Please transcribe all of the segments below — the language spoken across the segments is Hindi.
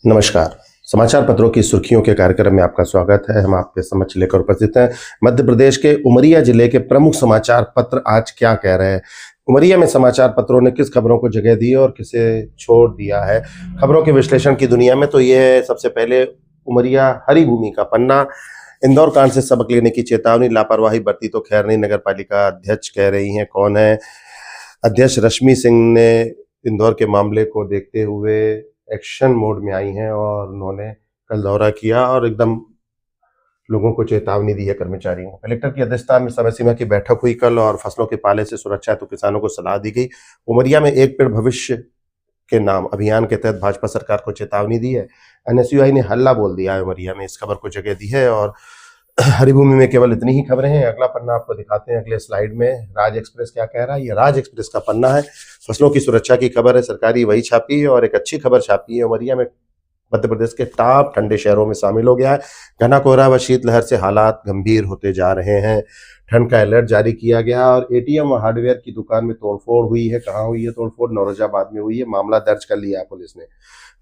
नमस्कार। समाचार पत्रों की सुर्खियों के कार्यक्रम में आपका स्वागत है। हम आपके समक्ष लेकर उपस्थित हैं मध्य प्रदेश के उमरिया जिले के प्रमुख समाचार पत्र आज क्या कह रहे हैं। उमरिया में समाचार पत्रों ने किस खबरों को जगह दी और किसे छोड़ दिया है। खबरों के विश्लेषण की दुनिया में तो ये है, सबसे पहले उमरिया हरी भूमि का पन्ना। इंदौर कांड से सबक लेने की चेतावनी, लापरवाही बरती तो खैर नहीं, नगर पालिका अध्यक्ष कह रही हैं। कौन है अध्यक्ष? रश्मि सिंह ने इंदौर के मामले को देखते हुए एक्शन मोड में आई हैं और उन्होंने कल दौरा किया और एकदम लोगों को चेतावनी दी है कर्मचारियों को। कलेक्टर की अध्यक्षता में समय सीमा की बैठक हुई कल और फसलों के पाले से सुरक्षा तो किसानों को सलाह दी गई। उमरिया में एक पेड़ भविष्य के नाम अभियान के तहत भाजपा सरकार को चेतावनी दी है। एनएसयूआई ने हल्ला बोल दिया है उमरिया में, इस खबर को जगह दी है। और हरी भूमि में केवल इतनी ही खबरें हैं। अगला पन्ना आपको दिखाते हैं अगले स्लाइड में। राज एक्सप्रेस क्या कह रहा है, ये राज एक्सप्रेस का पन्ना है। फसलों की सुरक्षा की खबर है, सरकारी वही छापी है और एक अच्छी खबर छापी है। उमरिया में मध्य प्रदेश के टॉप ठंडे शहरों में शामिल हो गया है। घना कोहरा व शीतलहर से हालात गंभीर होते जा रहे हैं। ठंड का अलर्ट जारी किया गया और एटीएम व हार्डवेयर की दुकान में तोड़फोड़ हुई है। कहाँ हुई है तोड़फोड़? नौरोजाबाद में हुई है। मामला दर्ज कर लिया है पुलिस ने।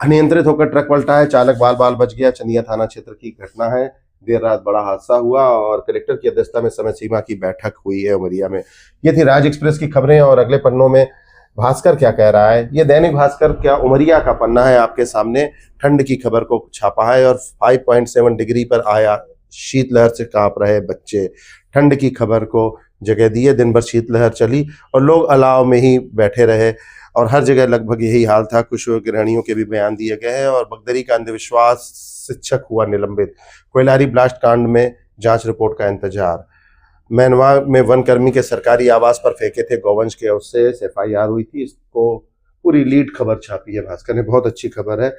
अनियंत्रित होकर ट्रक पलटा है, चालक बाल बाल बच गया। चंदिया थाना क्षेत्र की घटना है। देर रात बड़ा हादसा हुआ और कलेक्टर की अध्यक्षता में समय सीमा की बैठक हुई है उमरिया में। ये थी राज एक्सप्रेस की खबरें। और अगले पन्नों में भास्कर क्या कह रहा है, ये दैनिक भास्कर क्या उमरिया का पन्ना है आपके सामने। ठंड की खबर को छापा है और 5.7 डिग्री पर आया, शीतलहर से कांप रहे बच्चे। ठंड की खबर को जगह दी है। दिन भर शीतलहर चली और लोग अलाव में ही बैठे रहे और हर जगह लगभग यही हाल था। कुछ गृहिणियों के भी बयान दिए गए हैं। और बगदरी का अंधविश्वास, शिक्षक हुआ निलंबित। कोयलारी ब्लास्ट कांड में जांच रिपोर्ट का इंतजार। मैनवा में वनकर्मी के सरकारी आवास पर फेंके थे गौवंश के अवशेष, एफआईआर हुई थी। इसको पूरी लीड खबर छापी है भास्कर ने, बहुत अच्छी खबर है।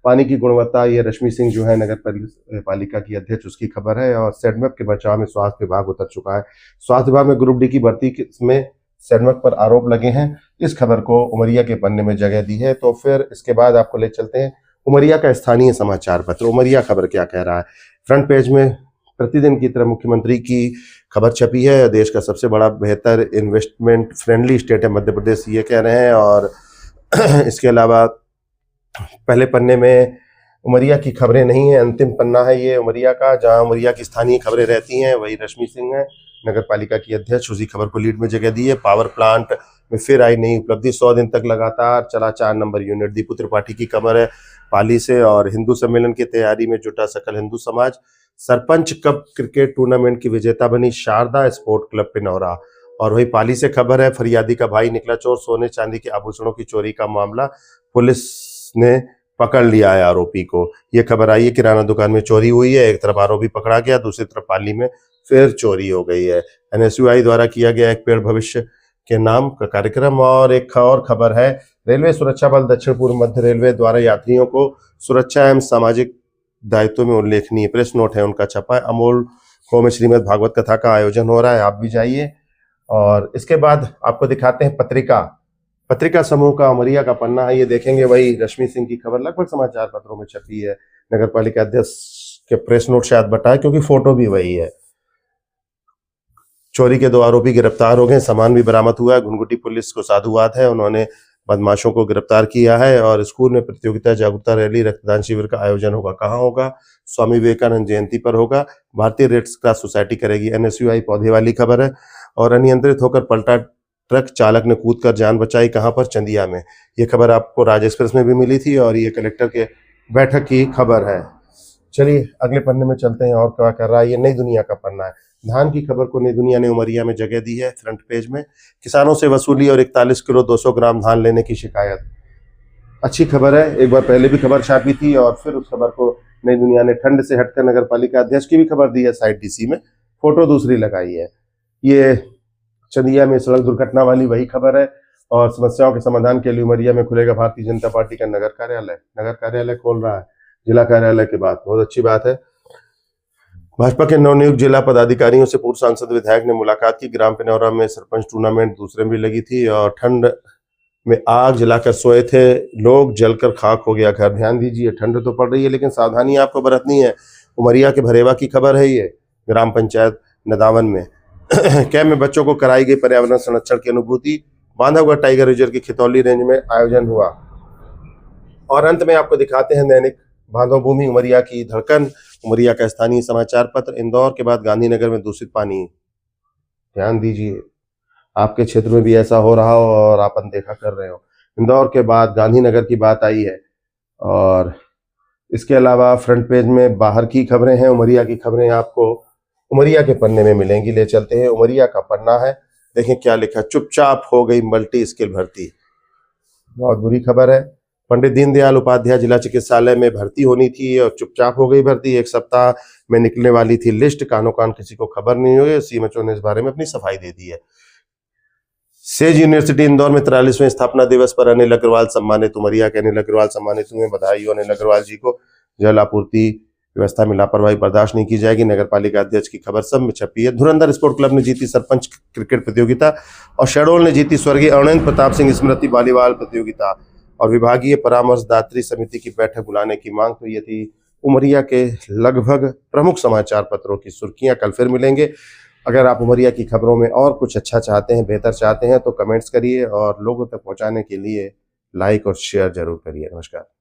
पानी की गुणवत्ता, ये रश्मि सिंह जो है नगर पालिका की अध्यक्ष, उसकी खबर है। और सेडमेप के बचाव में स्वास्थ्य विभाग उतर चुका है। स्वास्थ्य विभाग में ग्रुप डी की भर्ती में सेडमेप पर आरोप लगे हैं। इस खबर को उमरिया के पन्ने में जगह दी है। तो फिर इसके बाद आपको ले चलते हैं उमरिया का स्थानीय समाचार पत्र। उमरिया खबर क्या कह रहा है। फ्रंट पेज में प्रतिदिन की तरह मुख्यमंत्री की खबर छपी है। देश का सबसे बड़ा बेहतर इन्वेस्टमेंट फ्रेंडली स्टेट है मध्य प्रदेश, ये कह रहे हैं। और इसके अलावा पहले पन्ने में उमरिया की खबरें नहीं है, अंतिम पन्ना है ये उमरिया का, जहां उमरिया की स्थानीय खबरें रहती हैं। वही रश्मि सिंह है नगर पालिका की अध्यक्ष, उसी खबर को लीड में जगह दी है। पावर प्लांट में फिर आई नई उपलब्धि, 100 दिन तक लगातार चला 4 नंबर यूनिट। दीपू त्रिपाठी की खबर है पाली से। और हिंदू सम्मेलन की तैयारी में जुटा सकल हिंदू समाज। सरपंच कप क्रिकेट टूर्नामेंट की विजेता बनी शारदा स्पोर्ट क्लब पिनौरा। और वही पाली से खबर है, फरियादी का भाई निकला चोर, सोने चांदी के आभूषणों की चोरी का मामला, पुलिस ने पकड़ लिया है आरोपी को। ये खबर आई है किराना दुकान में चोरी हुई है, एक तरफ आरोपी पकड़ा गया, दूसरी तरफ पाली में फिर चोरी हो गई है। एनएसयूआई द्वारा किया गया एक पेड़ भविष्य के नाम का कार्यक्रम। और एक और खबर है, रेलवे सुरक्षा बल दक्षिण पूर्व मध्य रेलवे द्वारा यात्रियों को सुरक्षा एवं सामाजिक दायित्व में उल्लेखनीय प्रेस नोट है उनका छपा है। अमोल खो में श्रीमद् भागवत कथा का आयोजन हो रहा है, आप भी जाइए। और इसके बाद आपको दिखाते हैं पत्रिका समूह का उमरिया का पन्ना है। ये देखेंगे वही रश्मि सिंह की खबर लगभग समाचार पत्रों में छपी है। नगर पालिका अध्यक्ष के प्रेस नोट शायद बताए, क्योंकि फोटो भी वही है। चोरी के 2 आरोपी गिरफ्तार हो गए, सामान भी बरामद हुआ है। घुनघुटी पुलिस को साधुवाद है, उन्होंने बदमाशों को गिरफ्तार किया है। और स्कूल में प्रतियोगिता, जागरूकता रैली, रक्तदान शिविर का आयोजन होगा। कहाँ होगा? स्वामी विवेकानंद जयंती पर होगा। भारतीय रेड क्रॉस सोसाइटी करेगी। एनएसयूआई पौधे वाली खबर है। और अनियंत्रित होकर पलटा ट्रक, चालक ने कूदकर जान बचाई। कहां पर? चंदिया में। ये खबर आपको राज एक्सप्रेस में भी मिली थी और ये कलेक्टर के बैठक की खबर है। चलिए अगले पन्ने में चलते हैं और क्या कर रहा है। ये नई दुनिया का पन्ना है। धान की खबर को नई दुनिया ने उमरिया में जगह दी है फ्रंट पेज में। किसानों से वसूली और 41 किलो 200 ग्राम धान लेने की शिकायत। अच्छी खबर है, एक बार पहले भी खबर छापी थी और फिर उस खबर को नई दुनिया ने ठंड से हटकर नगर पालिका अध्यक्ष की भी खबर दी है, साइड डीसी में फोटो दूसरी लगाई है। ये चंदिया में सड़क दुर्घटना वाली वही खबर है। और समस्याओं के समाधान के लिए उमरिया में खुलेगा भारतीय जनता पार्टी का नगर कार्यालय खोल रहा है जिला कार्यालय के बाद, बहुत अच्छी बात है। भाजपा के नवनियुक्त जिला पदाधिकारियों से पूर्व सांसद विधायक ने मुलाकात की। ग्राम पिनौरा में सरपंच टूर्नामेंट दूसरे में भी लगी थी और ठंड में आग जलाकर सोए थे लोग, जलकर खाक हो गया घर। ध्यान दीजिए, ठंड तो पड़ रही है लेकिन सावधानी आपको बरतनी है। उमरिया के भरेवा की खबर है ये, ग्राम पंचायत नदावन में कैंप में बच्चों को कराई गई पर्यावरण संरक्षण की अनुभूति। बांधवगढ़ टाइगर रिजर्व की खितौली रेंज में आयोजन हुआ। और अंत में आपको दिखाते हैं दैनिक बांधव भूमि, उमरिया की धड़कन, उमरिया का स्थानीय समाचार पत्र। इंदौर के बाद गांधीनगर में दूषित पानी। ध्यान दीजिए, आपके क्षेत्र में भी ऐसा हो रहा हो और आप अनदेखा कर रहे हो। इंदौर के बाद गांधीनगर की बात आई है। और इसके अलावा फ्रंट पेज में बाहर की खबरें हैं, उमरिया की खबरें आपको उमरिया के पन्ने में मिलेंगी। ले चलते हैं, उमरिया का पन्ना है, देखें क्या लिखा। चुपचाप हो गई मल्टी स्किल भर्ती, बहुत बुरी खबर है। पंडित दीनदयाल उपाध्याय जिला चिकित्सालय में भर्ती होनी थी और चुपचाप हो गई भर्ती। एक सप्ताह में निकलने वाली थी लिस्ट, कानो कान किसी को खबर नहीं हुई। सीएमएचओ ने इस बारे में अपनी सफाई दे दी है। सेज यूनिवर्सिटी इंदौर में 43वें स्थापना दिवस पर अनिल अग्रवाल सम्मानित। उमरिया के अनिल अग्रवाल सम्मानित हुए, बधाई हो अनिल अग्रवाल जी को। जल आपूर्ति व्यवस्था में लापरवाही बर्दाश्त नहीं की जाएगी, नगर पालिका अध्यक्ष की खबर सब में छपी है। धुरंधर स्पोर्ट क्लब ने जीती सरपंच क्रिकेट प्रतियोगिता और शहडोल ने जीती स्वर्गीय अरुणेंद्र प्रताप सिंह स्मृति वॉलीबॉल प्रतियोगिता। और विभागीय परामर्शदात्री समिति की बैठक बुलाने की मांग। तो ये थी उमरिया के लगभग प्रमुख समाचार पत्रों की सुर्खियां। कल फिर मिलेंगे। अगर आप उमरिया की खबरों में और कुछ अच्छा चाहते हैं, बेहतर चाहते हैं, तो कमेंट्स करिए और लोगों तक पहुंचाने के लिए लाइक और शेयर जरूर करिए। नमस्कार।